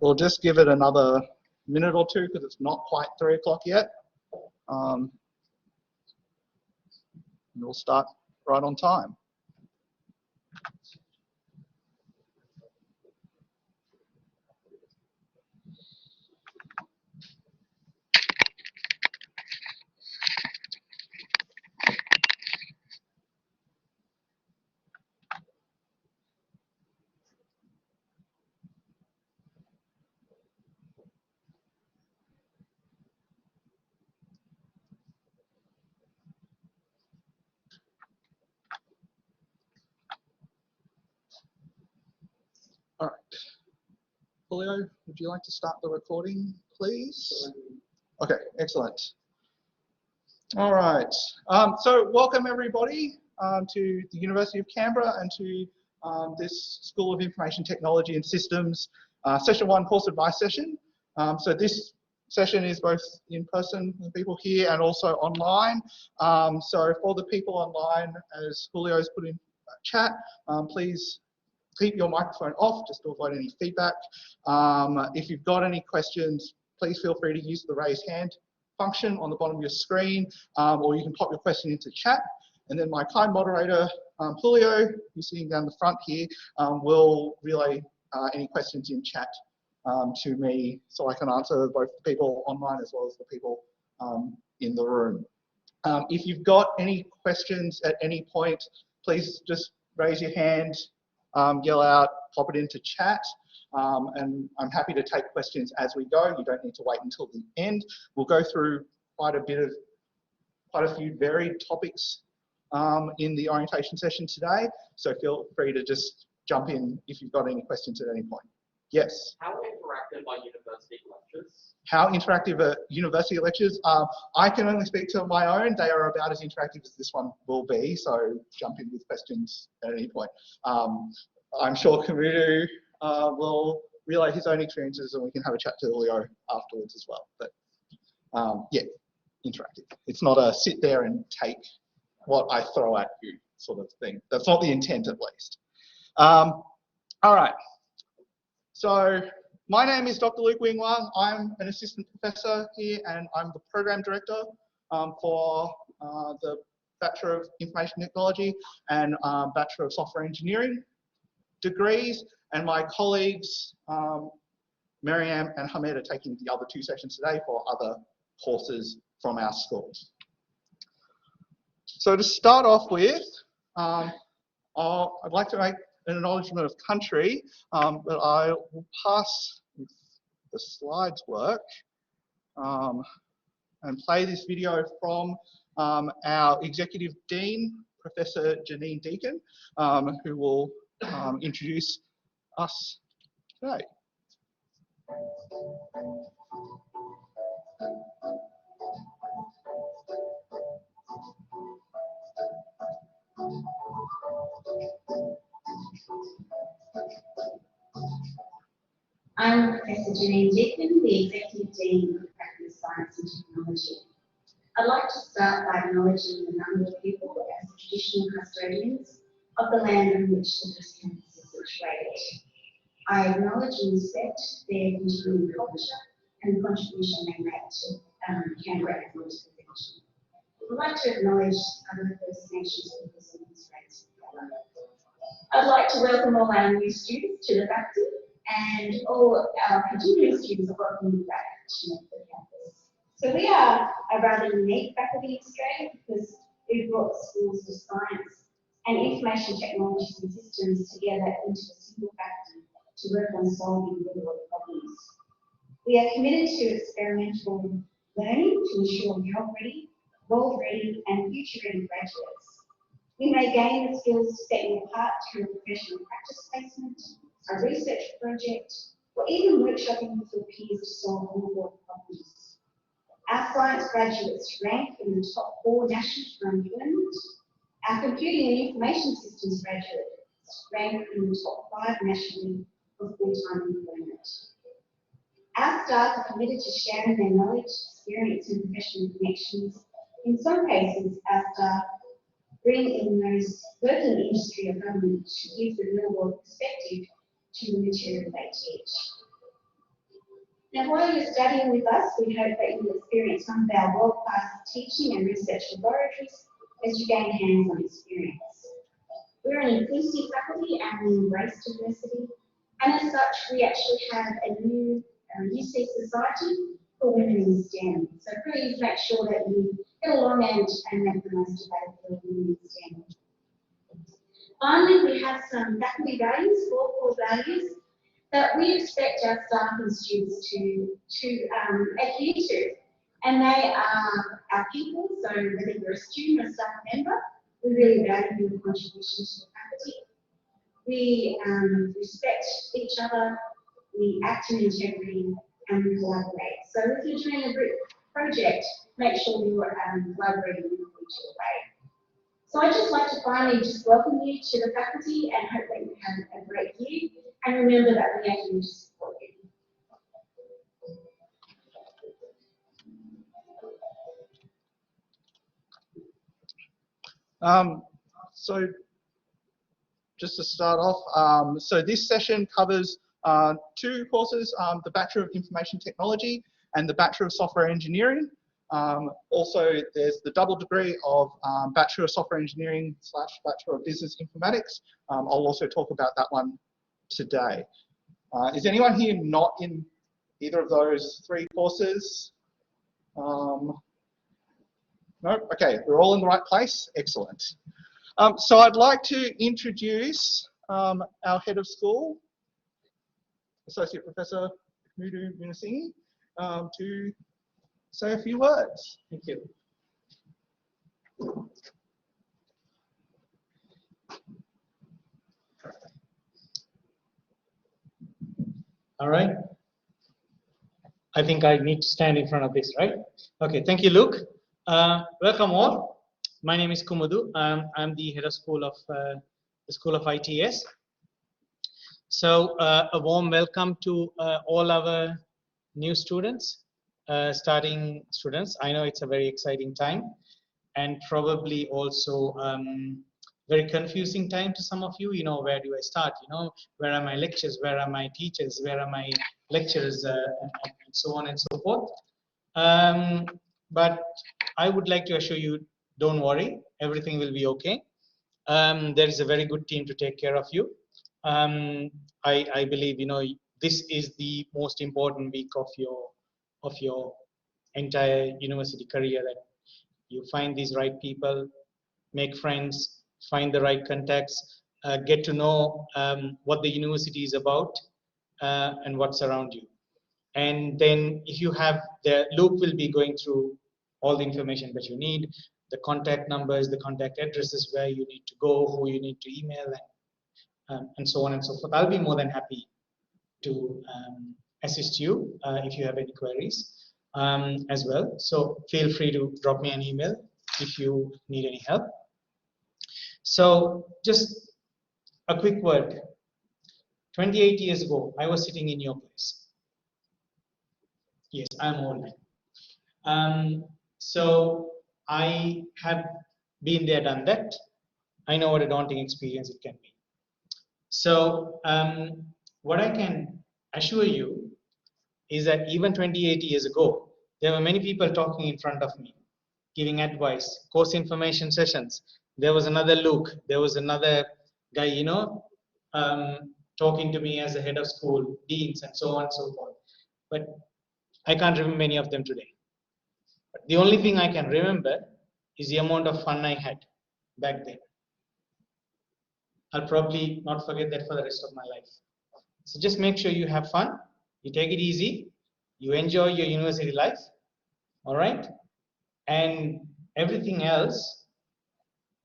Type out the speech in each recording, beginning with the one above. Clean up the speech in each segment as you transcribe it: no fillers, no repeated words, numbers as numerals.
we'll just give it another minute or two because it's not quite 3 o'clock yet. And we'll start right on time. All right. Julio, would you like to start the recording, please? Okay, excellent. All right. So welcome everybody to the University of Canberra and to this School of Information Technology and Systems Session 1 course advice session. So this session is both in person with people here and also online. So for the people online, as Julio's put in chat, please keep your microphone off just to avoid any feedback. If you've got any questions, please feel free to use the raise hand function on the bottom of your screen, or you can pop your question into chat. And then my kind moderator, Julio, who's sitting down the front here, will relay any questions in chat to me so I can answer both the people online as well as the people in the room. If you've got any questions at any point, please just raise your hand, yell out, pop it into chat, and I'm happy to take questions as we go. You don't need to wait until the end. We'll go through quite a few varied topics in the orientation session today, so feel free to just jump in if you've got any questions at any point. Yes? How interactive are university lectures? How interactive are university lectures? I can only speak to my own. They are about as interactive as this one will be, so jump in with questions at any point. I'm sure Kamudu will relay his own experiences and we can have a chat to Leo afterwards as well. But yeah, interactive. It's not a sit there and take what I throw at you sort of thing. That's not the intent, at least. All right. So my name is Dr. Luke Wingwa. I'm an assistant professor here and I'm the program director for the Bachelor of Information Technology and Bachelor of Software Engineering degrees. And my colleagues, Mariam and Hamed, are taking the other 2 sessions today for other courses from our schools. So to start off with, I'd like to make an acknowledgement of country, but I will pass, if the slides work, and play this video from our Executive Dean, Professor Janine Deacon, who will introduce us today. I'm Professor Janine Deacon, the Executive Dean of Practice, Science and Technology. I'd like to start by acknowledging the number of people as traditional custodians of the land on which the first campus is situated. I acknowledge and respect their continuing culture and the contribution they make to Canberra as a destination. I'd like to acknowledge other First Nations peoples in this race. I'd like to welcome all our new students to the faculty, and all our continuing students are welcome back to the campus. So we are a rather unique faculty in Australia because we've brought the schools of science and information technologies and systems together into a single faculty to work on solving real-world problems. We are committed to experimental learning to ensure job-ready, world-ready and future-ready graduates. You may gain the skills to set you apart through a professional practice placement, a research project, or even workshopping with your peers to solve real-world problems. Our science graduates rank in the top 4 nationally for employment. Our computing and information systems graduates rank in the top 5 nationally for full-time employment. Our staff are committed to sharing their knowledge, experience and professional connections. In some cases, our staff bring in those working in industry or government to give the real-world perspective to the material they teach. Now, while you're studying with us, we hope that you'll experience some of our world-class teaching and research laboratories as you gain hands-on experience. We're an inclusive faculty and we embrace diversity, and as such, we actually have a new UC Society for Women in STEM. So please make sure that you get along and make the most of that for women in STEM. Finally, we have some faculty values, 4 core values, that we expect our staff and students to adhere to. And they are our people, so whether you're a student or a staff member, we really value your contribution to the faculty. We respect each other, we act in integrity, and we collaborate. So if you're doing a group project, make sure you're collaborating with each other. So I'd just like to finally just welcome you to the faculty and hope that you have a great year. And remember that we are here to support you. So just to start off, so this session covers 2 courses, the Bachelor of Information Technology and the Bachelor of Software Engineering. Also, there's the double degree of Bachelor of Software Engineering / Bachelor of Business Informatics. I'll also talk about that one today. Is anyone here not in either of those 3 courses? No? Okay, we're all in the right place. Excellent. So I'd like to introduce our head of school, Associate Professor Mudu Munisingi, to say a few words. Thank you. All right. I think I need to stand in front of this, right? Okay, thank you, Luke. Welcome all. My name is Kumudu. I'm the head of school of the School of ITS. So a warm welcome to all our new students, starting students. I know it's a very exciting time and probably also very confusing time to some of you. You know, where do I start? You know, where are my lectures? Where are my teachers? Where are my lecturers? And so on and so forth. But I would like to assure you, don't worry, everything will be okay. There is a very good team to take care of you. I believe, you know, this is the most important week of your entire university career, that you find these right people, make friends, find the right contacts, get to know what the university is about and what's around you. And then if you have, Luke will be going through all the information that you need, the contact numbers, the contact addresses, where you need to go, who you need to email, and so on and so forth. I'll be more than happy to assist you if you have any queries as well. So feel free to drop me an email if you need any help. So just a quick word. 28 years ago, I was sitting in your place. Yes, I'm old. So I have been there, done that. I know what a daunting experience it can be. So what I can assure you is that even 28 years ago, there were many people talking in front of me, giving advice, course information sessions. There was another Luke, there was another guy, you know, talking to me as a head of school, deans, and so on and so forth. But I can't remember any of them today. But the only thing I can remember is the amount of fun I had back then. I'll probably not forget that for the rest of my life. So just make sure you have fun, you take it easy, you enjoy your university life, all right? And everything else,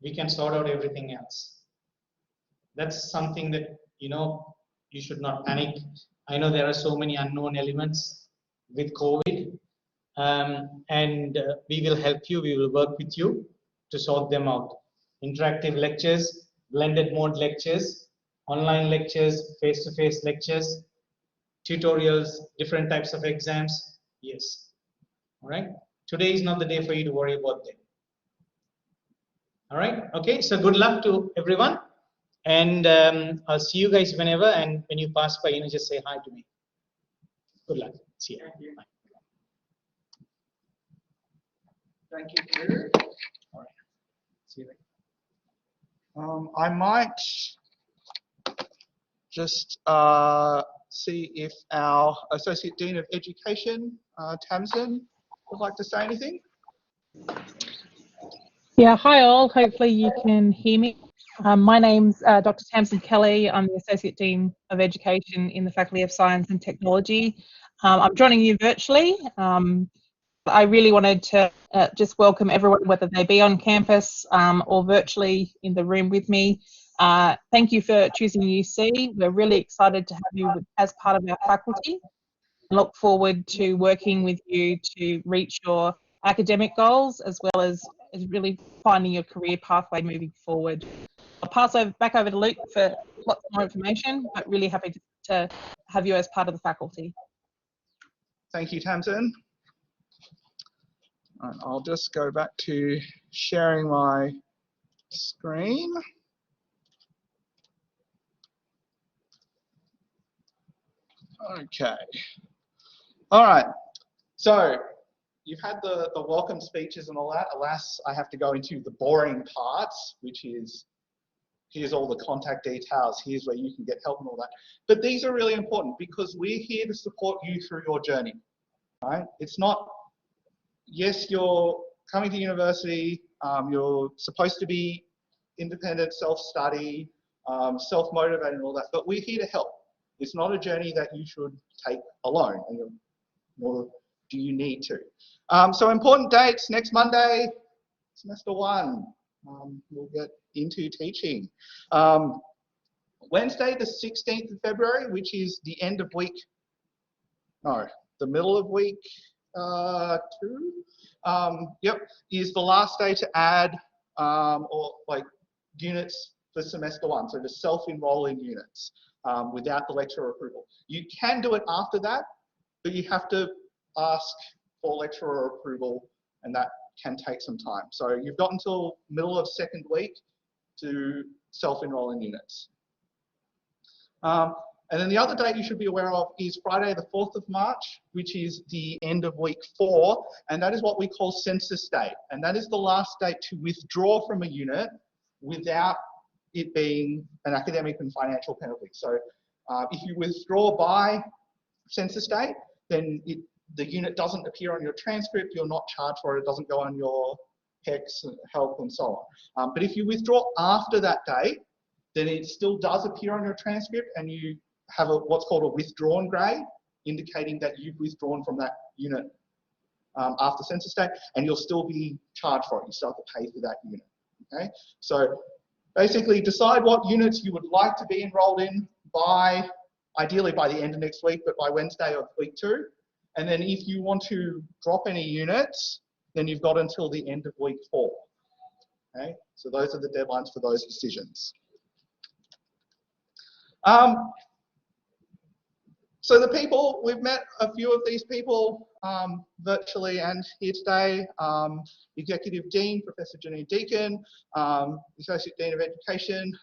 we can sort out everything else. That's something that, you know, you should not panic. I know there are so many unknown elements with COVID, and we will help you, we will work with you to sort them out. Interactive lectures, blended mode lectures, online lectures, face-to-face lectures, tutorials, different types of exams. Yes. All right. Today is not the day for you to worry about them. All right. Okay. So good luck to everyone, and I'll see you guys whenever. And when you pass by, you know, just say hi to me. Good luck. See you. Thank you. Bye. Thank you, Drew. All right. See you later. I might just see if our Associate Dean of Education, Tamsin, would like to say anything. Yeah, hi all. Hopefully you can hear me. My name's Dr. Tamsin Kelly. I'm the Associate Dean of Education in the Faculty of Science and Technology. I'm joining you virtually. I really wanted to just welcome everyone, whether they be on campus or virtually in the room with me. Thank you for choosing UC. We're really excited to have you as part of our faculty. I look forward to working with you to reach your academic goals as well as really finding your career pathway moving forward. I'll pass back over to Luke for lots more information, but really happy to have you as part of the faculty. Thank you, Tamsin. And I'll just go back to sharing my screen. Okay. All right. So you've had the welcome speeches and all that. Alas, I have to go into the boring parts, which is here's all the contact details, here's where you can get help and all that. But these are really important because we're here to support you through your journey, right? It's not, yes, you're coming to university, you're supposed to be independent, self-study, self-motivated and all that, but we're here to help. It's not a journey that you should take alone, nor do you need to. So important dates, next Monday, semester 1, we'll get into teaching. Wednesday, the 16th of February, which is the end of week, no, the middle of week 2, is the last day to add or like units for semester 1, so to self-enroll in units without the lecturer approval. You can do it after that, but you have to ask for lecturer approval, and that can take some time. So you've got until middle of second week to self-enroll in units. And then the other date you should be aware of is Friday the 4th of March, which is the end of week 4, and that is what we call census date. And that is the last date to withdraw from a unit without it being an academic and financial penalty. So if you withdraw by census date, then the unit doesn't appear on your transcript, you're not charged for it, it doesn't go on your HECS, help and so on. But if you withdraw after that date, then it still does appear on your transcript and you have what's called a withdrawn grade, indicating that you've withdrawn from that unit after census date, and you'll still be charged for it. You still have to pay for that unit. Okay, so basically decide what units you would like to be enrolled in by, ideally by the end of next week, but by Wednesday of week 2. And then if you want to drop any units, then you've got until the end of week 4. Okay, so those are the deadlines for those decisions. So the people, we've met a few of these people virtually and here today. Executive Dean, Professor Janine Deacon, Associate Dean of Education,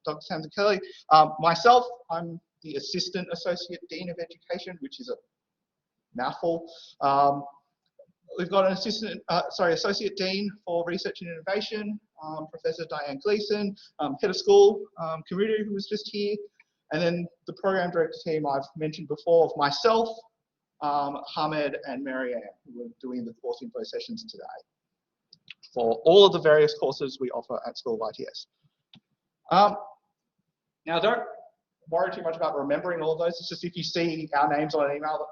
Dr. Tamsin Kelly. Myself, I'm the Assistant Associate Dean of Education, which is a mouthful. We've got an Associate Dean for Research and Innovation, Professor Diane Gleason, Head of School, Community, who was just here. And then the program director team I've mentioned before of myself, Hamed and Marianne, who are doing the course info sessions today for all of the various courses we offer at School of ITS. Now don't worry too much about remembering all of those. It's just if you see our names on an email,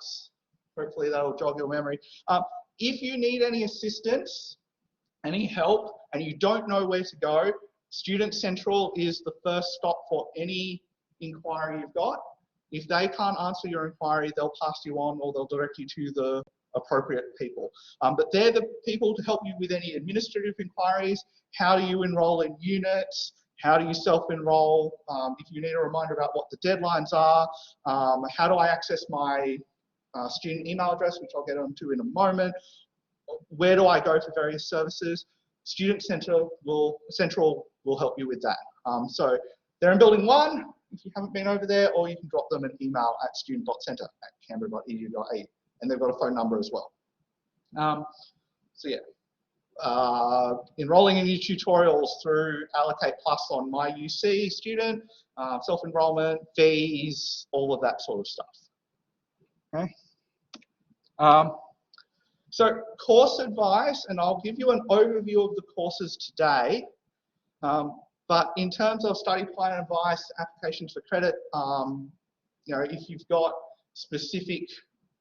hopefully that'll jog your memory. If you need any assistance, any help, and you don't know where to go, Student Central is the first stop for any inquiry you've got. If they can't answer your inquiry, they'll pass you on or they'll direct you to the appropriate people. But they're the people to help you with any administrative inquiries. How do you enroll in units? How do you self-enroll? If you need a reminder about what the deadlines are, how do I access my student email address, which I'll get onto in a moment. Where do I go for various services? Student Central will help you with that. So they're in Building 1, if you haven't been over there, or you can drop them an email at student.centre@canberra.edu.au. and they've got a phone number as well. So yeah, enrolling in new tutorials through Allocate Plus on My UC student, self-enrollment, fees, all of that sort of stuff. Okay. So course advice, and I'll give you an overview of the courses today. But in terms of study plan advice, applications for credit, you know, if you've got specific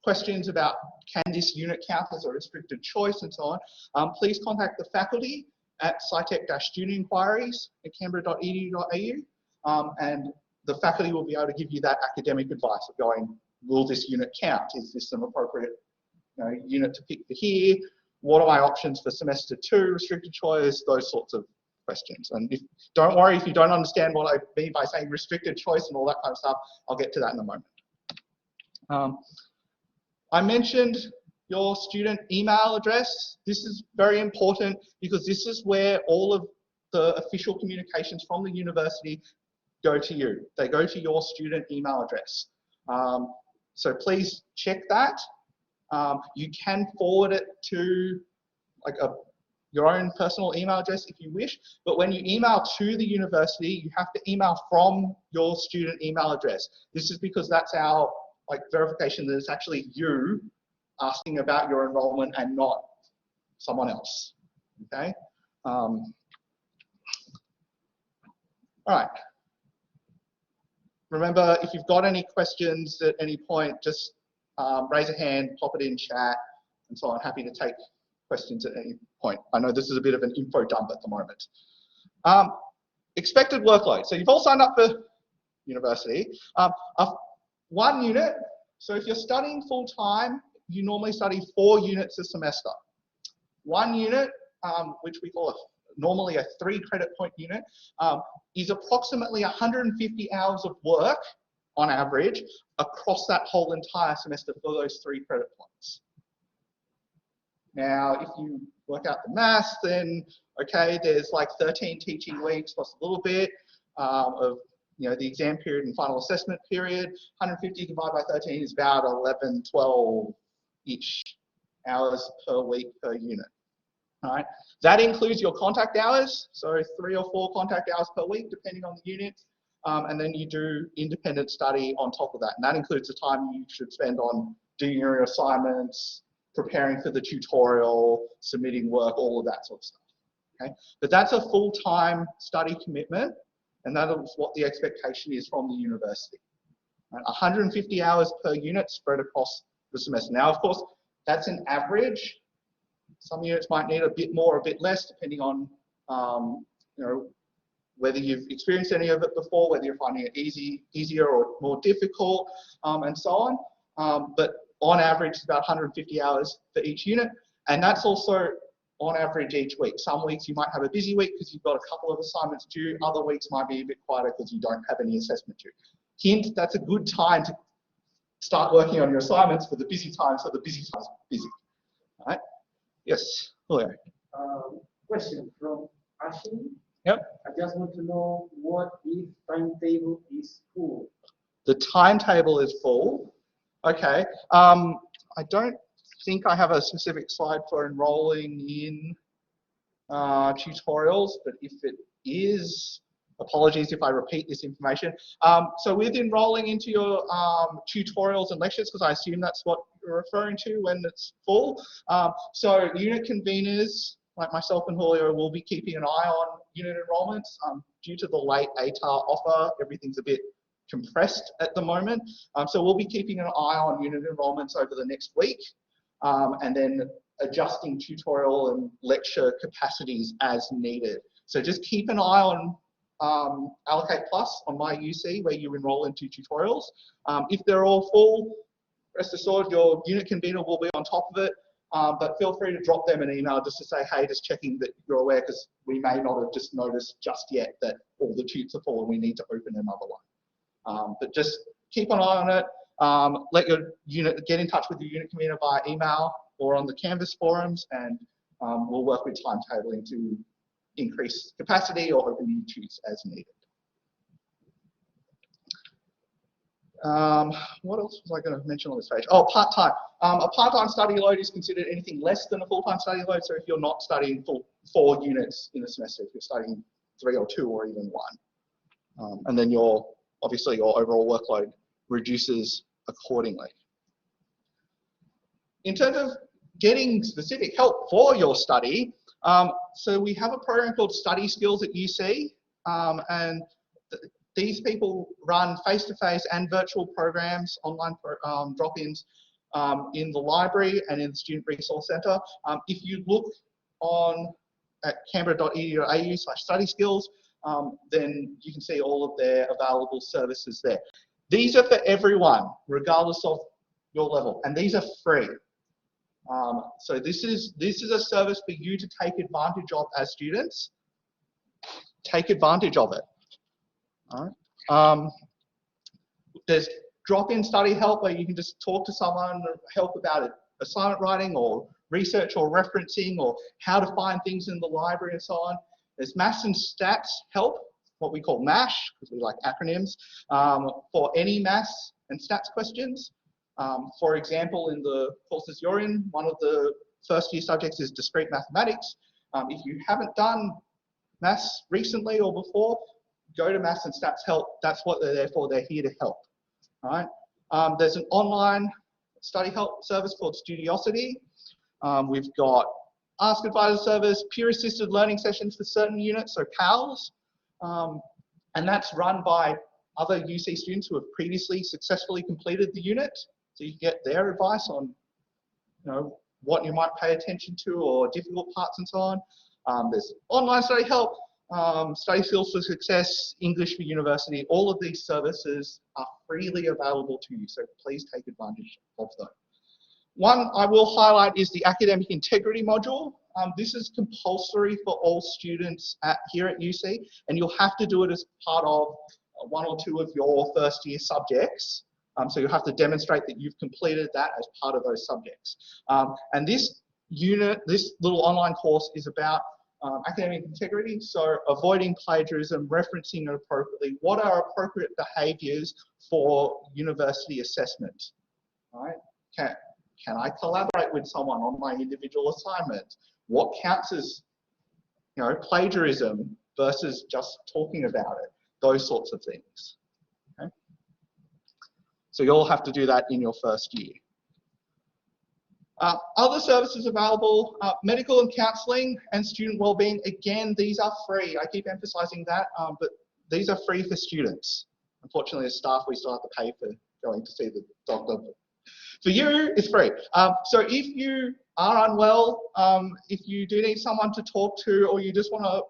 questions about can this unit count as a restricted choice and so on, please contact the faculty at scitech-student inquiries at canberra.edu.au, and the faculty will be able to give you that academic advice of going, will this unit count? Is this an appropriate unit to pick for here? What are my options for semester 2, restricted choice, those sorts of questions. And don't worry if you don't understand what I mean by saying restricted choice and all that kind of stuff, I'll get to that in a moment. I mentioned your student email address. This is very important because this is where all of the official communications from the university go to you. They go to your student email address. So please check that. You can forward it to like your own personal email address if you wish, but when you email to the university, you have to email from your student email address. This is because that's our verification that it's actually you asking about your enrollment and not someone else. Okay. All right. Remember, if you've got any questions at any point, just raise a hand, pop it in chat, and so I'm happy to take questions at any point. I know this is a bit of an info dump at the moment. Expected workload. So you've all signed up for university. One unit, so if you're studying full time, you normally study 4 units a semester. 1 unit, which we call normally a 3 credit point unit, is approximately 150 hours of work on average across that whole entire semester for those 3 credit points. Now, if you work out the maths, then okay, there's like 13 teaching weeks plus a little bit of the exam period and final assessment period. 150 divided by 13 is about 11, 12-ish hours per week per unit. All right, that includes your contact hours, so 3 or 4 contact hours per week, depending on the unit. And then you do independent study on top of that. And that includes the time you should spend on doing your assignments, preparing for the tutorial, submitting work, all of that sort of stuff. Okay? But that's a full-time study commitment, and that is what the expectation is from the university. Right? 150 hours per unit spread across the semester. Now, of course, that's an average. Some units might need a bit more or a bit less, depending on whether you've experienced any of it before, whether you're finding it easier or more difficult, and so on. But on average, it's about 150 hours for each unit, and that's also on average each week. Some weeks you might have a busy week because you've got a couple of assignments due. Other weeks might be a bit quieter because you don't have any assessment due. Hint, that's a good time to start working on your assignments for the busy times, so the busy times are busy. All right? Yes, Julio. Question from Ashley. Yep. I just want to know what if timetable is full? The timetable is full. Okay. I don't think I have a specific slide for enrolling in tutorials, but if it is, apologies if I repeat this information. So with enrolling into your tutorials and lectures, because I assume that's what you're referring to when it's full. So unit conveners, like myself and Julio, will be keeping an eye on unit enrollments. Due to the late ATAR offer, everything's a bit compressed at the moment. So we'll be keeping an eye on unit enrollments over the next week, and then adjusting tutorial and lecture capacities as needed. So just keep an eye on Allocate Plus on My UC, where you enroll into tutorials. If they're all full, rest assured your unit convener will be on top of it. But feel free to drop them an email just to say, hey, just checking that you're aware, because we may not have just noticed just yet that all the tutes are full and we need to open another one. But just keep an eye on it. Let your unit get in touch with your unit convener via email or on the Canvas forums, and we'll work with timetabling to increase capacity or open new tutes as needed. What else was I going to mention on this page? Oh, part-time. A part-time study load is considered anything less than a full-time study load. So if you're not studying full 4 units in a semester, if you're studying 3 or 2 or even 1, and then obviously your overall workload reduces accordingly. In terms of getting specific help for your study, so we have a program called Study Skills at UC, and these people run face-to-face and virtual programs, online drop-ins in the library and in the Student Resource Centre. If you look at canberra.edu.au/study skills, then you can see all of their available services there. These are for everyone, regardless of your level, and these are free. So this is a service for you to take advantage of as students. Take advantage of it. All right. There's drop-in study help where you can just talk to someone, help about it, assignment writing or research or referencing or how to find things in the library and so on. There's maths and stats help, what we call MASH, because we like acronyms, for any maths and stats questions. For example, in the courses you're in, one of the first year subjects is discrete mathematics. If you haven't done maths recently or before, go to maths and stats help. That's what they're there for. They're here to help. All right. There's an online study help service called Studiosity. We've got Ask Advisor service, peer-assisted learning sessions for certain units, so PALS, and that's run by other UC students who have previously successfully completed the unit, so you can get their advice on, what you might pay attention to or difficult parts and so on. There's online study help, Study Skills for Success, English for University. All of these services are freely available to you, so please take advantage of them. One I will highlight is the Academic Integrity module. This is compulsory for all students here at UC, and you'll have to do it as part of 1 or 2 of your first year subjects. So you'll have to demonstrate that you've completed that as part of those subjects. And this little online course is about academic integrity, so avoiding plagiarism, referencing it appropriately, what are appropriate behaviours for university assessment, right? Can I collaborate with someone on my individual assignment? What counts as, plagiarism versus just talking about it? Those sorts of things. Okay? So you'll have to do that in your first year. Other services available, medical and counselling and student wellbeing. Again, these are free. I keep emphasising that, but these are free for students. Unfortunately, as staff, we still have to pay for going to see the doctor. For you, it's free. So if you are unwell, if you do need someone to talk to, or you just want to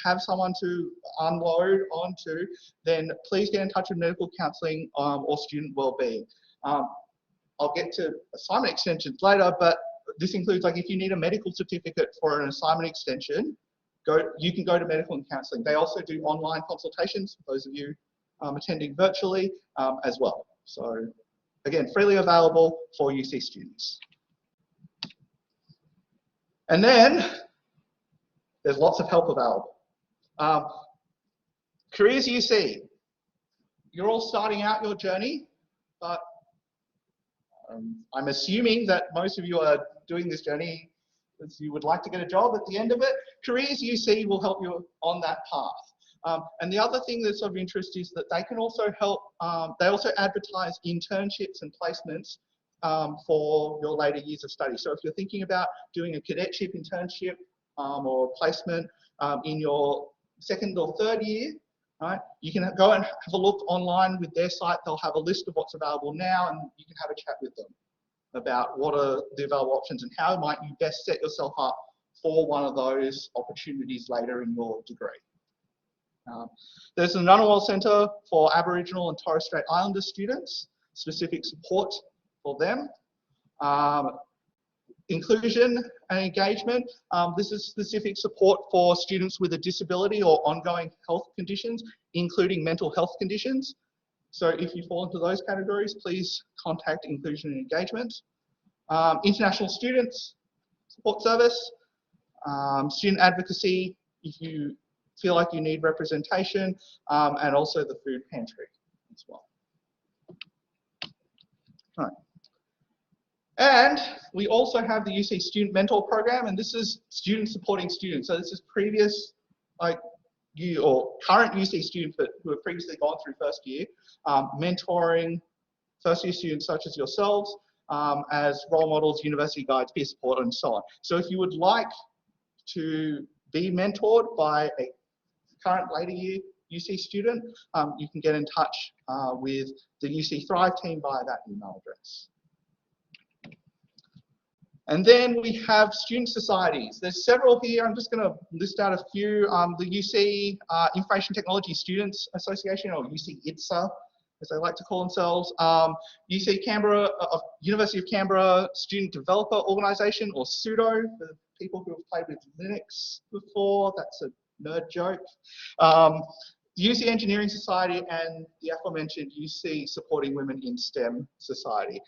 have someone to unload onto, then please get in touch with medical counselling or student wellbeing. I'll get to assignment extensions later, but this includes, like, if you need a medical certificate for an assignment extension, you can go to medical and counselling. They also do online consultations for those of you attending virtually as well. So again, freely available for UC students. And then there's lots of help available. Careers UC. You're all starting out your journey, but I'm assuming that most of you are doing this journey because you would like to get a job at the end of it. Careers UC will help you on that path. And the other thing that's of interest is that they can also help, they also advertise internships and placements for your later years of study. So if you're thinking about doing a cadetship internship or placement in your 2nd or 3rd year, right, you can go and have a look online with their site. They'll have a list of what's available now, and you can have a chat with them about what are the available options and how might you best set yourself up for one of those opportunities later in your degree. There's the Ngunnawal Centre for Aboriginal and Torres Strait Islander students, specific support for them. Inclusion and engagement. This is specific support for students with a disability or ongoing health conditions, including mental health conditions. So if you fall into those categories, please contact Inclusion and Engagement. International Students Support Service, student advocacy if you feel like you need representation, and also the food pantry as well. And we also have the UC Student Mentor Program, and this is students supporting students. So this is previous, like, you or current UC students who have previously gone through first year, mentoring first year students such as yourselves as role models, university guides, peer support, and so on. So if you would like to be mentored by a current later year UC student, you can get in touch with the UC Thrive team via that email address. And then we have student societies. There's several here. I'm just going to list out a few. The UC Information Technology Students Association, or UC ITSA, as they like to call themselves. UC Canberra, University of Canberra Student Developer Organisation, or SUDO, for people who have played with Linux before. That's a nerd joke. UC Engineering Society, and the aforementioned UC Supporting Women in STEM Society.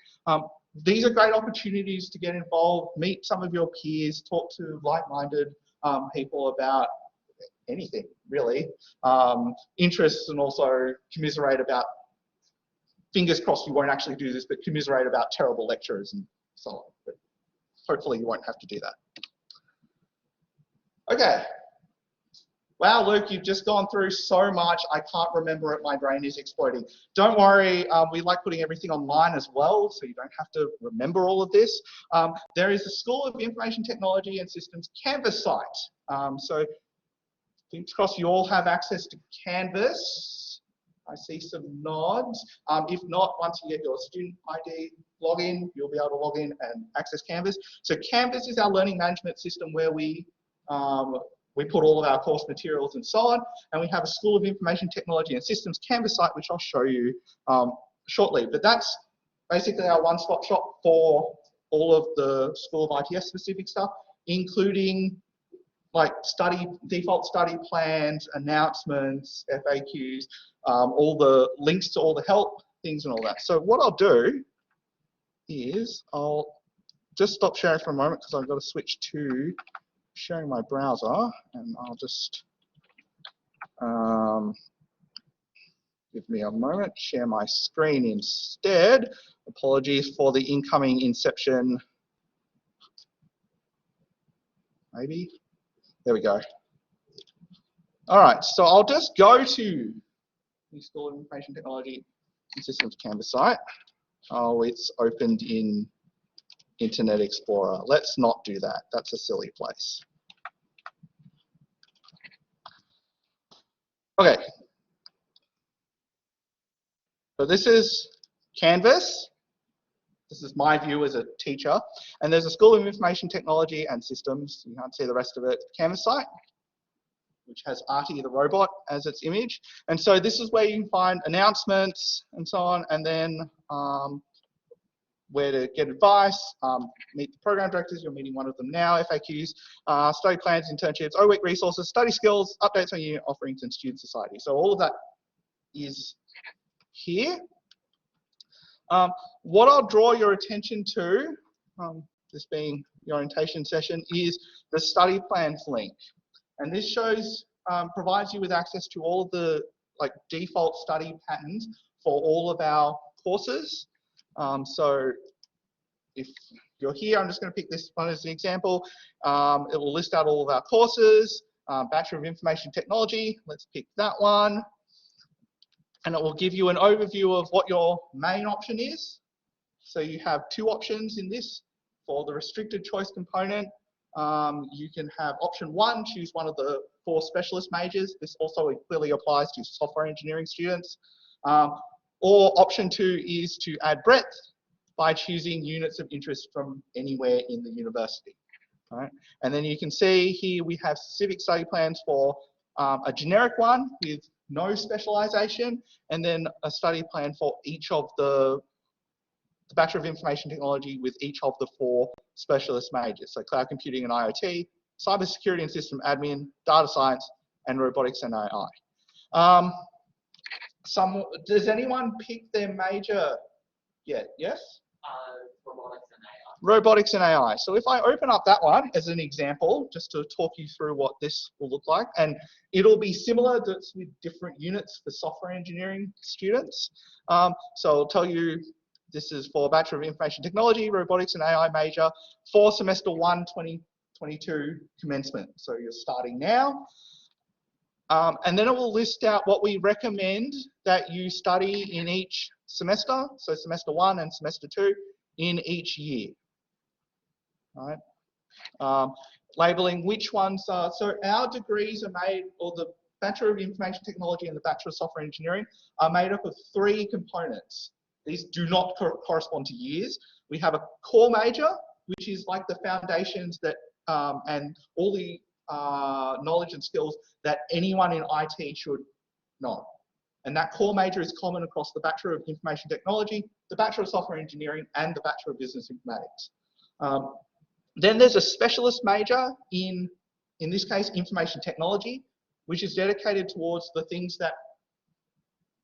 These are great opportunities to get involved, meet some of your peers, talk to like-minded people about anything, really. Interests, and also commiserate about, fingers crossed you won't actually do this, but commiserate about terrible lecturers and so on. But hopefully you won't have to do that. Okay. Wow, Luke, you've just gone through so much, I can't remember it, my brain is exploding. Don't worry, we like putting everything online as well, so you don't have to remember all of this. There is the School of Information Technology and Systems Canvas site. So fingers crossed you all have access to Canvas. I see some nods. If not, once you get your student ID login, you'll be able to log in and access Canvas. So Canvas is our learning management system where we put all of our course materials and so on, and we have a School of Information Technology and Systems Canvas site, which I'll show you shortly. But that's basically our one-stop shop for all of the School of ITS specific stuff, including like default study plans, announcements, FAQs, all the links to all the help things and all that. So what I'll do is I'll just stop sharing for a moment because I've got to switch to sharing my browser, and I'll just give me a moment, share my screen instead. Apologies for the incoming Inception. Maybe. There we go. All right, so I'll just go to the School of Information Technology and Systems Canvas site. Oh, it's opened in Internet Explorer. Let's not do that. That's a silly place. Okay. So this is Canvas. This is my view as a teacher. And there's a School of Information Technology and Systems. You can't see the rest of it. Canvas site, which has Artie the robot as its image. And so this is where you can find announcements and so on, and then where to get advice, meet the program directors, you're meeting one of them now, FAQs, study plans, internships, O-Week resources, study skills, updates on unit offerings, and student society. So all of that is here. What I'll draw your attention to, this being the orientation session, is the study plans link. And this shows, provides you with access to all of the default study patterns for all of our courses. So if you're here, I'm just going to pick this one as an example. It will list out all of our courses, Bachelor of Information Technology, let's pick that one. And it will give you an overview of what your main option is. So you have two options in this. For the restricted choice component, you can have option 1, choose one of the 4 specialist majors. This also clearly applies to software engineering students. Or option 2 is to add breadth by choosing units of interest from anywhere in the university. All right? And then you can see here we have specific study plans for a generic one with no specialization, and then a study plan for each of the Bachelor of Information Technology with each of the 4 specialist majors. So cloud computing and IoT, cybersecurity and system admin, data science, and robotics and AI. Does anyone pick their major yet? Yes? Robotics and AI. Robotics and AI. So if I open up that one as an example, just to talk you through what this will look like, and it'll be similar with different units for software engineering students. So I'll tell you This is for Bachelor of Information Technology, Robotics and AI major for semester 1, 2022 commencement. So you're starting now. And then it will list out what we recommend that you study in each semester. So semester 1 and semester 2 in each year. All right. Labeling which ones are, so our degrees are made, or the Bachelor of Information Technology and the Bachelor of Software Engineering are made up of 3 components. These do not correspond to years. We have a core major, which is like the foundations that, and all the knowledge and skills that anyone in IT should know. And that core major is common across the Bachelor of Information Technology, the Bachelor of Software Engineering, and the Bachelor of Business Informatics. Then there's a specialist major in this case, Information Technology, which is dedicated towards the things that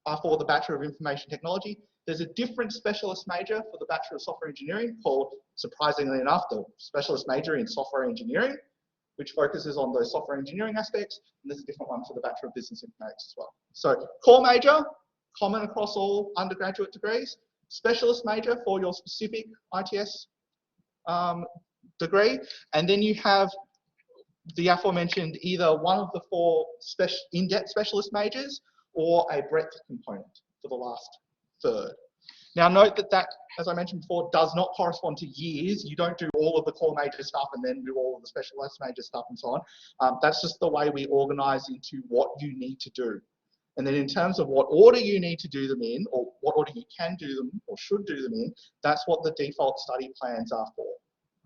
are for the Bachelor of Information Technology. There's a different specialist major for the Bachelor of Software Engineering called, surprisingly enough, the specialist major in Software Engineering, which focuses on those software engineering aspects. And there's a different one for the Bachelor of Business Informatics as well. So core major, common across all undergraduate degrees. Specialist major for your specific ITS degree. And then you have the aforementioned either one of the 4 in-depth specialist majors or a breadth component for the last third. Now note that, as I mentioned before, does not correspond to years. You don't do all of the core major stuff and then do all of the specialist major stuff and so on. That's just the way we organize into what you need to do. And then in terms of what order you need to do them in, or what order you can do them or should do them in, that's what the default study plans are for.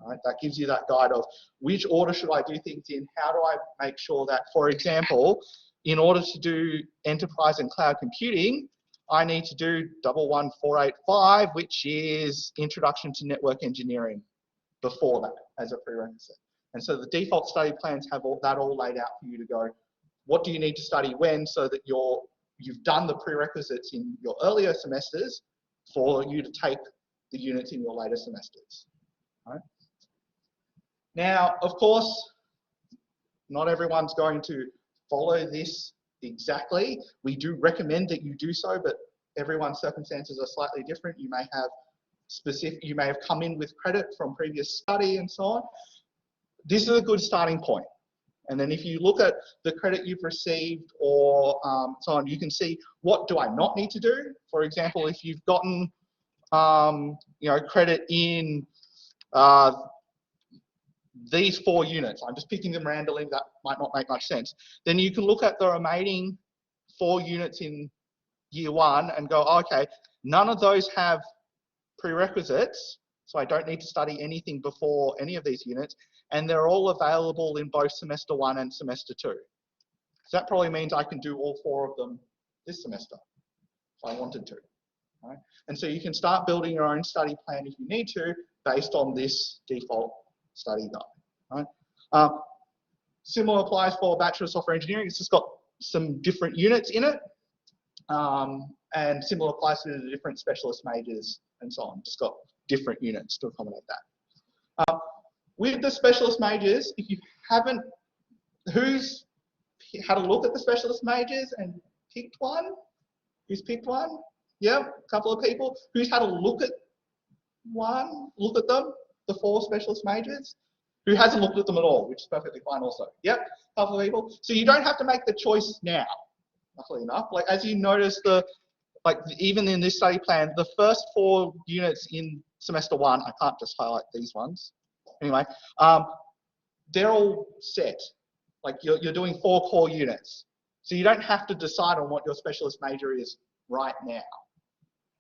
Right? That gives you that guide of which order should I do things in, how do I make sure that, for example, in order to do enterprise and cloud computing, I need to do 11485, which is Introduction to Network Engineering before that as a prerequisite. And so the default study plans have that all laid out for you to go, what do you need to study when, so that you've done the prerequisites in your earlier semesters for you to take the units in your later semesters. Right? Now, of course, not everyone's going to follow this exactly. We do recommend that you do so, but everyone's circumstances are slightly different. You may have come in with credit from previous study and so on. This is a good starting point. And then if you look at the credit you've received or so on, you can see, what do I not need to do? For example, if you've gotten credit in these 4 units, I'm just picking them randomly, that might not make much sense, then you can look at the remaining 4 units in year 1 and go, oh, okay, none of those have prerequisites, so I don't need to study anything before any of these units, and they're all available in both semester 1 and semester 2. So that probably means I can do all 4 of them this semester, if I wanted to. Right? And so you can start building your own study plan if you need to, based on this default study guide. Right? Similar applies for Bachelor of Software Engineering. It's just got some different units in it. And similar applies to the different specialist majors and so on. Just got different units to accommodate that. With the specialist majors, if you haven't, who's had a look at the specialist majors and picked one? Who's picked one? Yeah, a couple of people. Who's had a look at them, the 4 specialist majors? Who hasn't looked at them at all, which is perfectly fine also. Yep, a couple of people. So you don't have to make the choice now, luckily enough. Like, as you notice, even in this study plan, the first 4 units in semester 1, I can't just highlight these ones. Anyway, they're all set. Like, you're doing 4 core units. So you don't have to decide on what your specialist major is right now.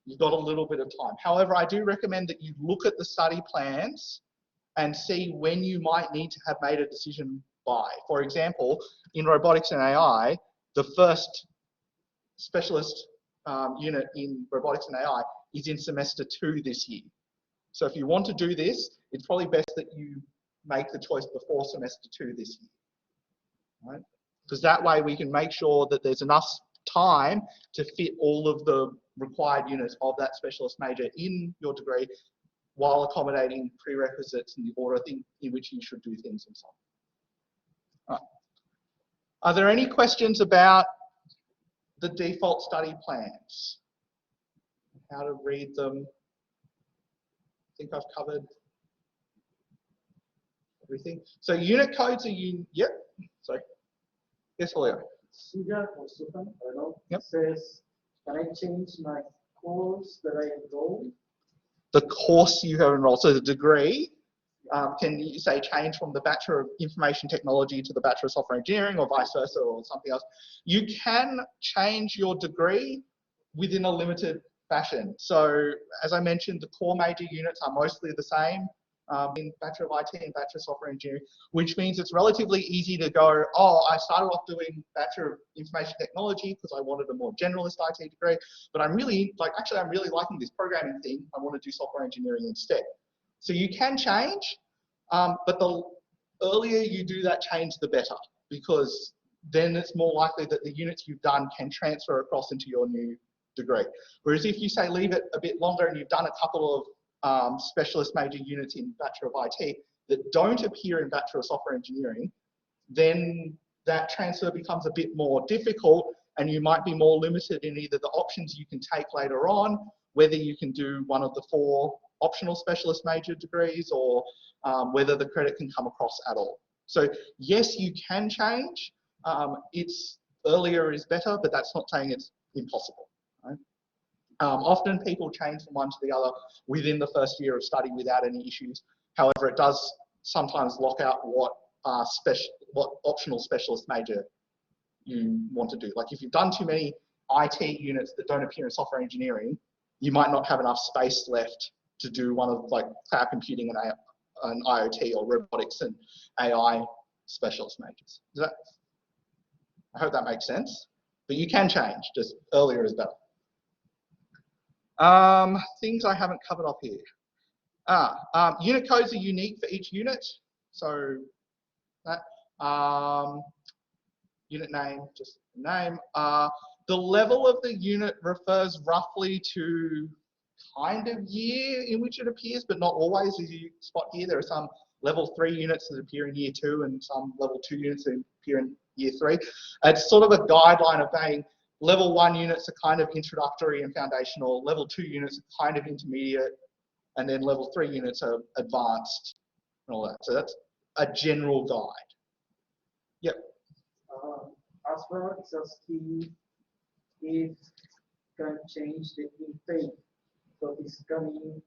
You've got a little bit of time. However, I do recommend that you look at the study plans and see when you might need to have made a decision by. For example, in robotics and AI, the first specialist unit in robotics and AI is in semester 2 this year. So if you want to do this, it's probably best that you make the choice before semester 2 this year. Right? Because that way we can make sure that there's enough time to fit all of the required units of that specialist major in your degree while accommodating prerequisites and the order in which you should do things and so on. Right. Are there any questions about the default study plans? How to read them, think I've covered everything. So unit codes are yep. Sorry. Yes, Julio. Suja or Supan, I don't know. Yep. Says, can I change my course that I enrolled? The course you have enrolled, so the degree, can you say change from the Bachelor of Information Technology to the Bachelor of Software Engineering or vice versa or something else? You can change your degree within a limited fashion. So as I mentioned, the core major units are mostly the same in Bachelor of IT and Bachelor of Software Engineering, which means it's relatively easy to go, oh, I started off doing Bachelor of Information Technology because I wanted a more generalist IT degree, but I'm really, actually I'm really liking this programming thing. I want to do software engineering instead. So you can change, but the earlier you do that change, the better, because then it's more likely that the units you've done can transfer across into your new degree. Whereas if you say leave it a bit longer and you've done a couple of specialist major units in Bachelor of IT that don't appear in Bachelor of Software Engineering, then that transfer becomes a bit more difficult and you might be more limited in either the options you can take later on, whether you can do one of the 4 optional specialist major degrees or whether the credit can come across at all. So yes, you can change. It's earlier is better, but that's not saying it's impossible. Right? Often people change from one to the other within the first year of study without any issues. However, it does sometimes lock out what optional specialist major you want to do. Like if you've done too many IT units that don't appear in software engineering, you might not have enough space left to do one of cloud computing and IoT or robotics and AI specialist majors. I hope that makes sense. But you can change, just earlier is better. Things I haven't covered up here. Unit codes are unique for each unit. So that unit name, just name. The level of the unit refers roughly to kind of year in which it appears, but not always. As you spot here, there are some level 3 units that appear in year 2 and some level 2 units that appear in year 3. It's sort of a guideline of saying level 1 units are kind of introductory and foundational, level 2 units are kind of intermediate, and then level 3 units are advanced and all that. So that's a general guide. Yep. As far as asking if can change the intake. So it's coming in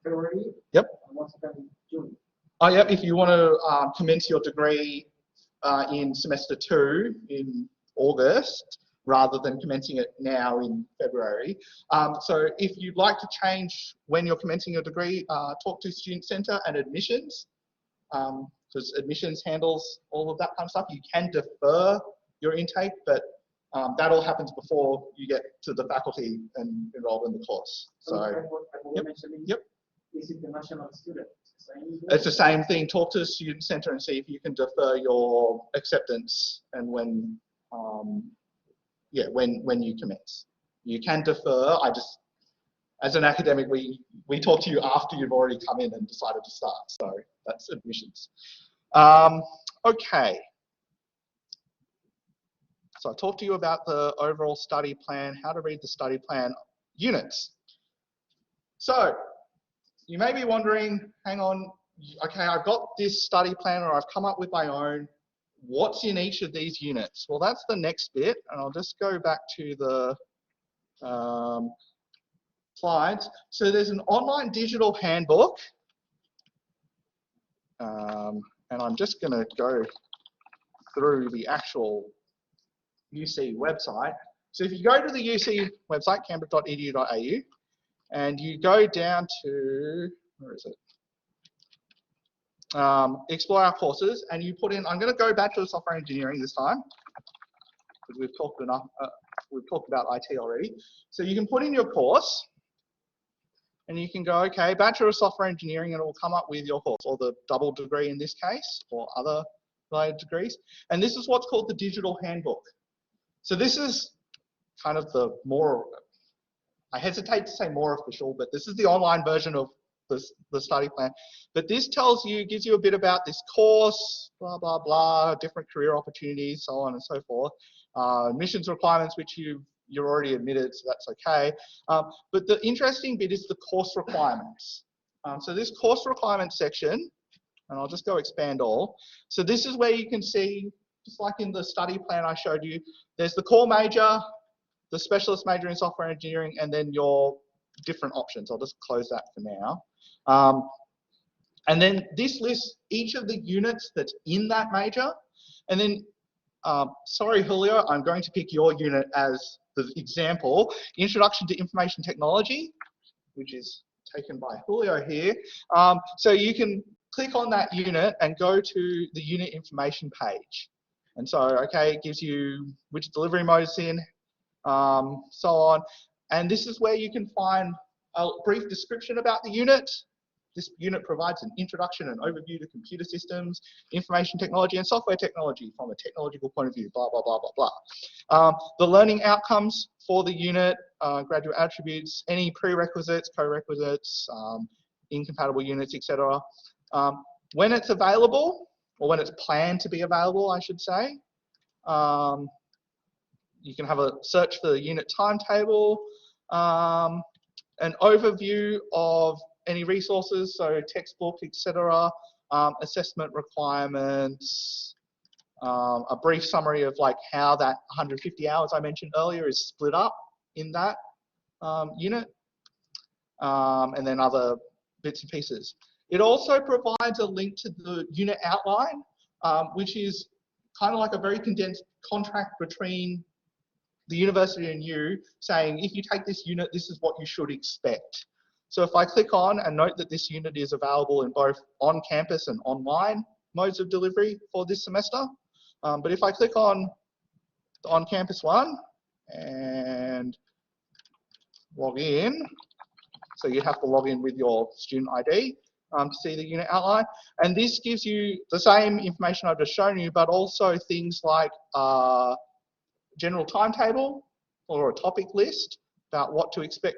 February. Yep. And what's coming in June. Oh, yep. If you want to commence your degree in semester 2 in August, rather than commencing it now in February. So if you'd like to change when you're commencing your degree, talk to Student Centre and Admissions, because Admissions handles all of that kind of stuff. You can defer your intake, but that all happens before you get to the faculty and enrolled in the course. So, yep. Yep. Is it the national student? It's the same thing. Talk to the Student Centre and see if you can defer your acceptance and when you commence. You can defer. As an academic, we talk to you after you've already come in and decided to start. So that's admissions. Okay. So I talked to you about the overall study plan, how to read the study plan units. So you may be wondering, hang on, okay, I've got this study plan or I've come up with my own. What's in each of these units? Well, that's the next bit, and I'll just go back to the slides. So there's an online digital handbook, and I'm just going to go through the actual UC website. So if you go to the UC website, canberra.edu.au, and you go down to, where is it? Explore our courses, and you put in, I'm going to go Bachelor of Software Engineering this time, because we've talked enough, we've talked about IT already. So you can put in your course, and you can go, okay, Bachelor of Software Engineering, and it will come up with your course, or the double degree in this case, or other related degrees. And this is what's called the digital handbook. So this is kind of the more, I hesitate to say more official, but this is the online version of the study plan. But this tells you, gives you a bit about this course, blah, blah, blah, different career opportunities, so on and so forth. Admissions requirements, which you're already admitted, so that's okay. But the interesting bit is the course requirements. So this course requirements section, and I'll just go expand all. So this is where you can see, just like in the study plan I showed you, there's the core major, the specialist major in software engineering, and then your different options. I'll just close that for now. And then this lists each of the units that's in that major. And then, sorry, Julio, I'm going to pick your unit as the example, Introduction to Information Technology, which is taken by Julio here. So you can click on that unit and go to the unit information page. And so, okay, it gives you which delivery mode it's in, so on. And this is where you can find a brief description about the unit. This unit provides an introduction and overview to computer systems, information technology, and software technology from a technological point of view, blah, blah, blah, blah, blah. The learning outcomes for the unit, graduate attributes, any prerequisites, co-requisites, incompatible units, etc. When it's available, or when it's planned to be available, I should say, you can have a search for the unit timetable, an overview of any resources, so textbook, etc., assessment requirements, a brief summary of like how that 150 hours I mentioned earlier is split up in that unit, and then other bits and pieces. It also provides a link to the unit outline, which is kind of like a very condensed contract between the university and you, saying if you take this unit, this is what you should expect. So if I click on and note that this unit is available in both on-campus and online modes of delivery for this semester, but if I click on the on-campus one and log in, so you have to log in with your student ID to see the unit outline, and this gives you the same information I've just shown you, but also things like general timetable or a topic list about what to expect,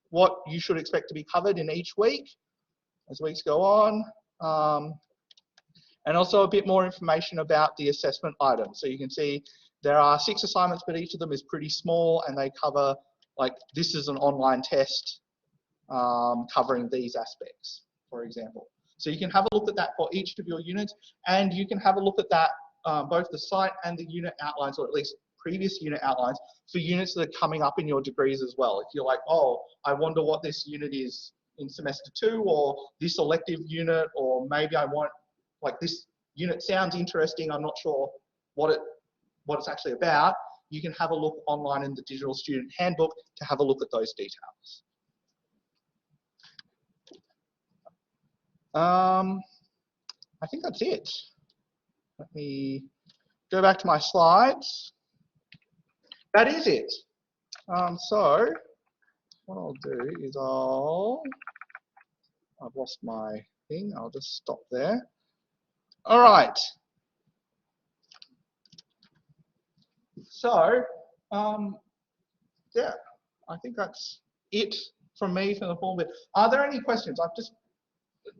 what you should expect to be covered in each week as weeks go on, and also a bit more information about the assessment items. So you can see there are 6 assignments, but each of them is pretty small, and they cover, like, this is an online test covering these aspects, for example. So you can have a look at that for each of your units, and you can have a look at that, both the site and the unit outlines, or at least previous unit outlines for units that are coming up in your degrees as well. If you're like, oh, I wonder what this unit is in semester 2, or this elective unit, or maybe I want, like, this unit sounds interesting, I'm not sure what it's actually about, you can have a look online in the Digital Student Handbook to have a look at those details. I think that's it. Let me go back to my slides. That is it. So what I'll do is I've lost my thing. I'll just stop there. All right. So yeah, I think that's it from me for the form bit. Are there any questions? I've just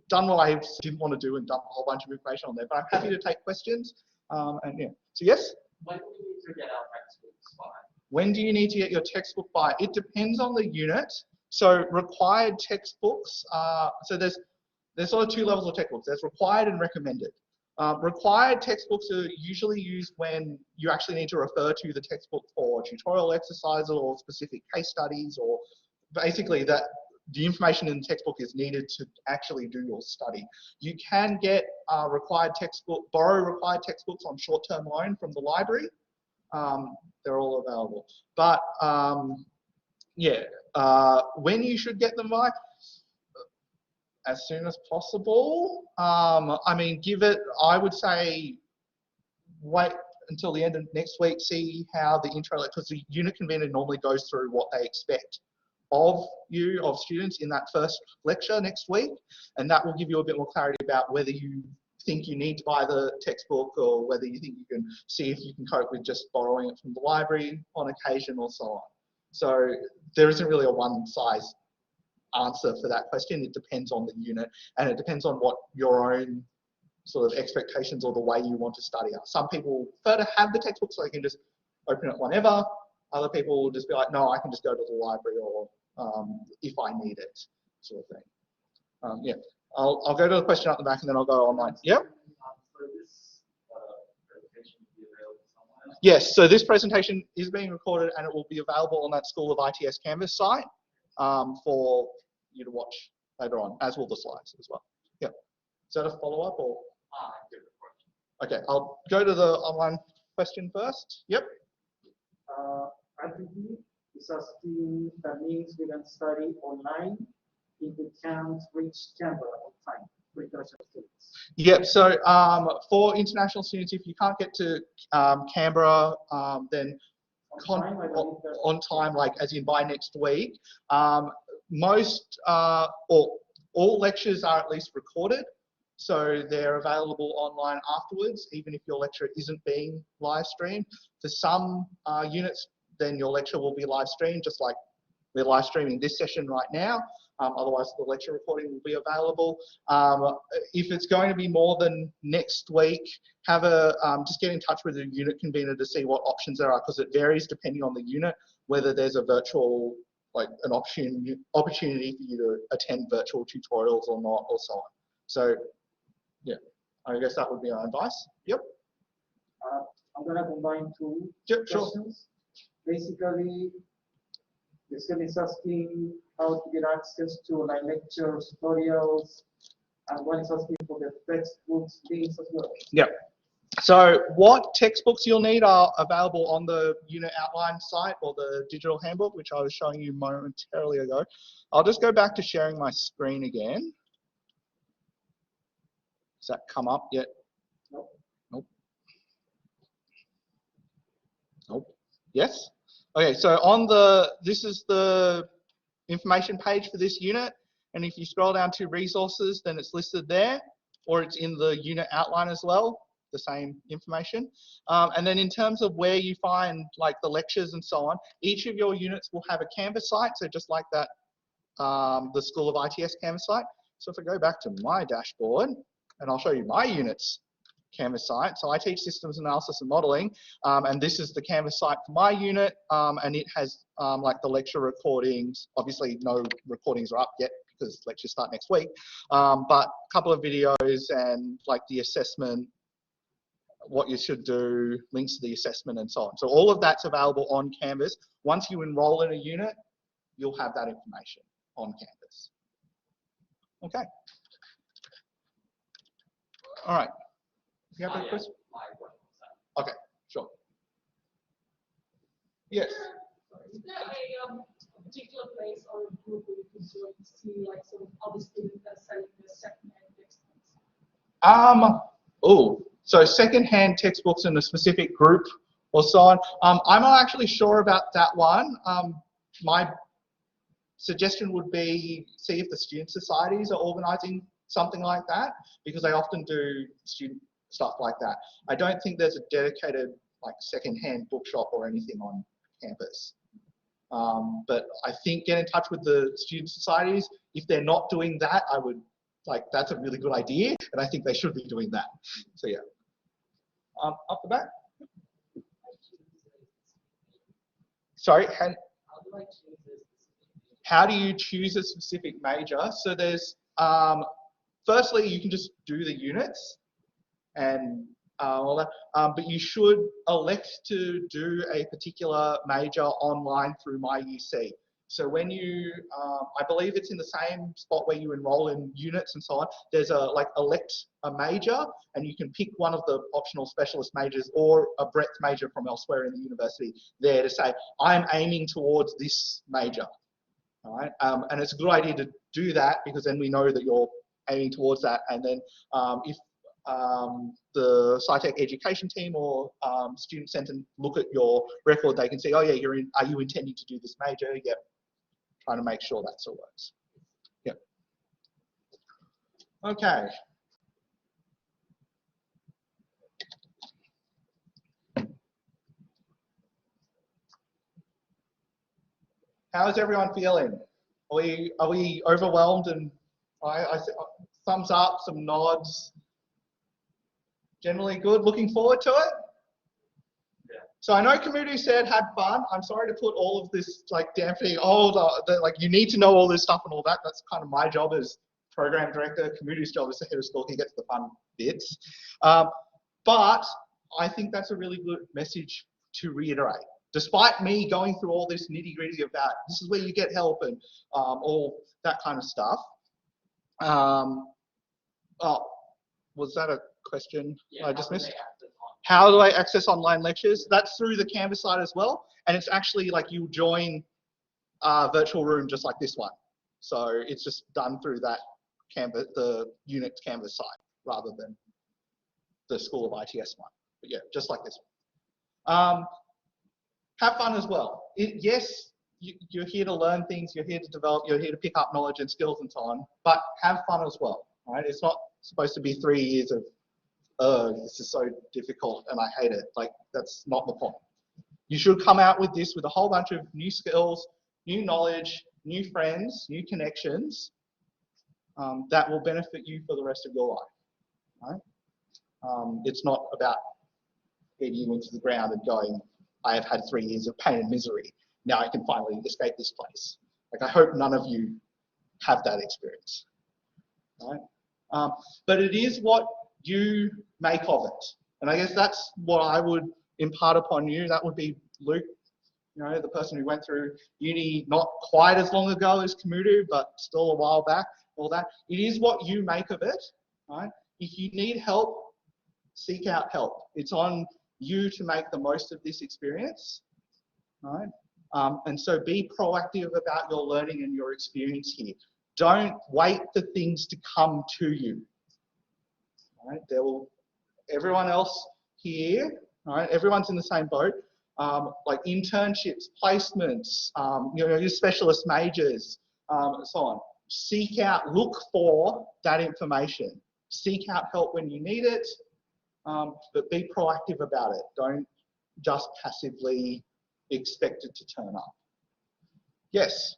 done what I didn't want to do and dumped a whole bunch of information on there, but I'm happy to take questions. And yeah. So yes. When do we need to get our textbooks by? When do you need to get your textbook by? It depends on the unit. So required textbooks, so there's sort of 2 levels of textbooks. There's required and recommended. Required textbooks are usually used when you actually need to refer to the textbook for tutorial exercises or specific case studies, or basically that the information in the textbook is needed to actually do your study. You can get borrow required textbooks on short-term loan from the library. They're all available. But yeah, when you should get them by? As soon as possible. I mean, I would say, wait until the end of next week, see how the intro, because the unit convener normally goes through what they expect of students in that first lecture next week, and that will give you a bit more clarity about whether you think you need to buy the textbook, or whether you think you can see if you can cope with just borrowing it from the library on occasion, or so on. So there isn't really a one-size answer for that question. It depends on the unit, and it depends on what your own sort of expectations or the way you want to study are. Some people prefer to have the textbook so they can just open it whenever. Other people will just be like, no, I can just go to the library, or if I need it, sort of thing. Yeah, I'll go to the question up the back and then I'll go online. Yep. So this presentation will be available somewhere. Yes, so this presentation is being recorded and it will be available on that School of ITS Canvas site for you to watch later on, as will the slides as well. Yep. Is that a follow-up or? Okay, I'll go to the online question first. Yep. RTP is asking that means we can study online if we can't reach Canberra on time for international students. Yep, so for international students, if you can't get to Canberra, then on time, like as in by next week, most or all lectures are at least recorded. So they're available online afterwards, even if your lecture isn't being live streamed. For some units, then your lecture will be live streamed, just like we're live streaming this session right now. Otherwise, the lecture recording will be available. If it's going to be more than next week, have a just get in touch with the unit convener to see what options there are, because it varies depending on the unit, whether there's a virtual, like an opportunity for you to attend virtual tutorials or not, or so on. So, yeah, I guess that would be our advice. Yep. I'm going to combine two questions. Basically, the student is asking how to get access to like lectures, tutorials, and one is asking for the textbooks links as well. Yeah. So what textbooks you'll need are available on the unit outline site or the digital handbook, which I was showing you momentarily ago. I'll just go back to sharing my screen again. Does that come up yet? Nope. Nope. Nope. Yes? Okay, so on this is the information page for this unit, and if you scroll down to resources, then it's listed there, or it's in the unit outline as well, the same information. And then in terms of where you find like the lectures and so on, each of your units will have a Canvas site, so just like that, the School of ITS Canvas site. So if I go back to my dashboard, and I'll show you my unit's Canvas site. So I teach systems analysis and modeling, and this is the Canvas site for my unit, and it has like the lecture recordings. Obviously, no recordings are up yet because lectures start next week, but a couple of videos and like the assessment, what you should do, links to the assessment and so on. So all of that's available on Canvas. Once you enroll in a unit, you'll have that information on Canvas. Okay. All right. You have a question? Okay, sure. Yes. Is there a particular place or a group where you can sort of see like sort of other students that are selling their second-hand textbooks? So second-hand textbooks in a specific group or so on. I'm not actually sure about that one. My suggestion would be see if the student societies are organising something like that, because they often do student stuff like that. I don't think there's a dedicated like second-hand bookshop or anything on campus. But I think get in touch with the student societies. If they're not doing that, I would that's a really good idea, and I think they should be doing that. So yeah. Up the back. Sorry, how do you choose a specific major? So there's firstly, you can just do the units and all that, but you should elect to do a particular major online through MyUC. So when you, I believe it's in the same spot where you enroll in units and so on, there's a elect a major, and you can pick one of the optional specialist majors or a breadth major from elsewhere in the university there to say, I'm aiming towards this major. All right, and it's a good idea to do that, because then we know that you're aiming towards that. And then if the SciTech education team or student centre look at your record, they can see, oh yeah, are you intending to do this major? Yep. Trying to make sure that still works. Yep. Okay. How's everyone feeling? Are we overwhelmed? And I thumbs up, some nods. Generally good. Looking forward to it. Yeah. So I know Kamudu said had fun. I'm sorry to put all of this dampening. You need to know all this stuff and all that. That's kind of my job as program director. Kamudu's job is the head of school. He gets the fun bits. But I think that's a really good message to reiterate. Despite me going through all this nitty-gritty about this is where you get help and all that kind of stuff. Oh, was that a question I just missed? How do I access online lectures? That's through the Canvas site as well. And it's actually like you join a virtual room just like this one. So it's just done through that Canvas, the Unix Canvas site, rather than the School of ITS one. But yeah, just like this one. Have fun as well. Yes, you're here to learn things, you're here to develop, you're here to pick up knowledge and skills and so on, but have fun as well, right? It's not supposed to be 3 years of, oh, this is so difficult and I hate it. Like, that's not the point. You should come out with this with a whole bunch of new skills, new knowledge, new friends, new connections that will benefit you for the rest of your life, right? It's not about getting you into the ground and going, I have had 3 years of pain and misery. Now I can finally escape this place. Like, I hope none of you have that experience, right? But it is what you make of it. And I guess that's what I would impart upon you. That would be Luke, you know, the person who went through uni not quite as long ago as Kamudu, but still a while back, all that. It is what you make of it, right? If you need help, seek out help. It's on you to make the most of this experience, right? And so be proactive about your learning and your experience here. Don't wait for things to come to you, right? Everyone else here, right? Everyone's in the same boat. Like internships, placements, you know, your specialist majors, and so on. Seek out, look for that information. Seek out help when you need it, but be proactive about it. Don't just passively expect it to turn up. Yes?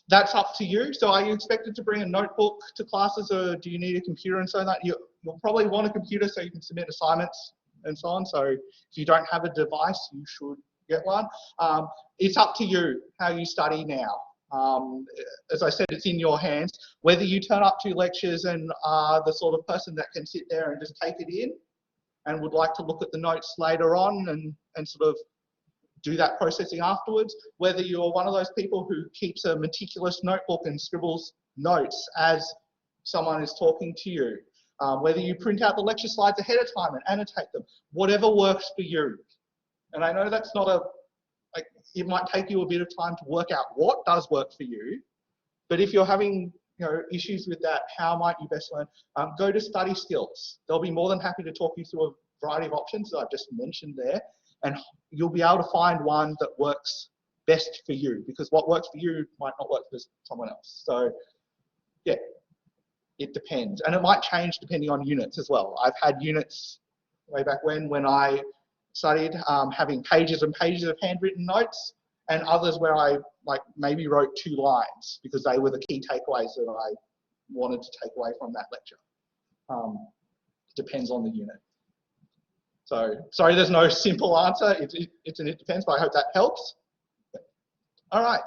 That's up to you. So are you expected to bring a notebook to classes, or do you need a computer and so on? You'll probably want a computer so you can submit assignments and so on. So if you don't have a device, you should get one. It's up to you how you study now. As I said, it's in your hands. Whether you turn up to lectures and are the sort of person that can sit there and just take it in and would like to look at the notes later on and sort of do that processing afterwards, whether you're one of those people who keeps a meticulous notebook and scribbles notes as someone is talking to you, whether you print out the lecture slides ahead of time and annotate them, whatever works for you. And I know that's not like, it might take you a bit of time to work out what does work for you, but if you're having issues with that, how might you best learn? Go to Study Skills. They'll be more than happy to talk you through a variety of options that I've just mentioned there, and you'll be able to find one that works best for you, because what works for you might not work for someone else. So yeah, it depends. And it might change depending on units as well. I've had units way back when I studied having pages and pages of handwritten notes, and others where I maybe wrote 2 lines because they were the key takeaways that I wanted to take away from that lecture. Depends on the unit. So sorry, there's no simple answer. It depends, but I hope that helps. All right.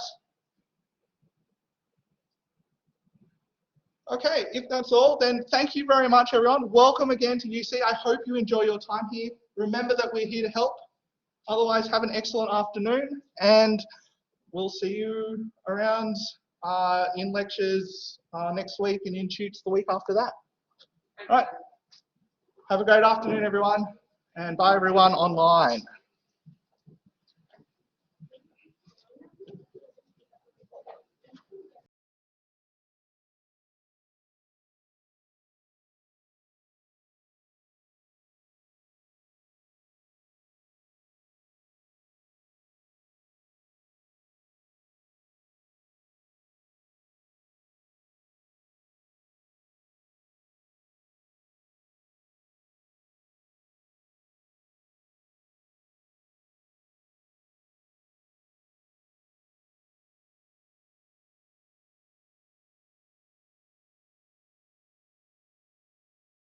Okay, if that's all, then thank you very much, everyone. Welcome again to UC. I hope you enjoy your time here. Remember that we're here to help. Otherwise, have an excellent afternoon, and we'll see you around in lectures next week and in tutes the week after that. All right. Have a great afternoon, everyone, and bye, everyone online.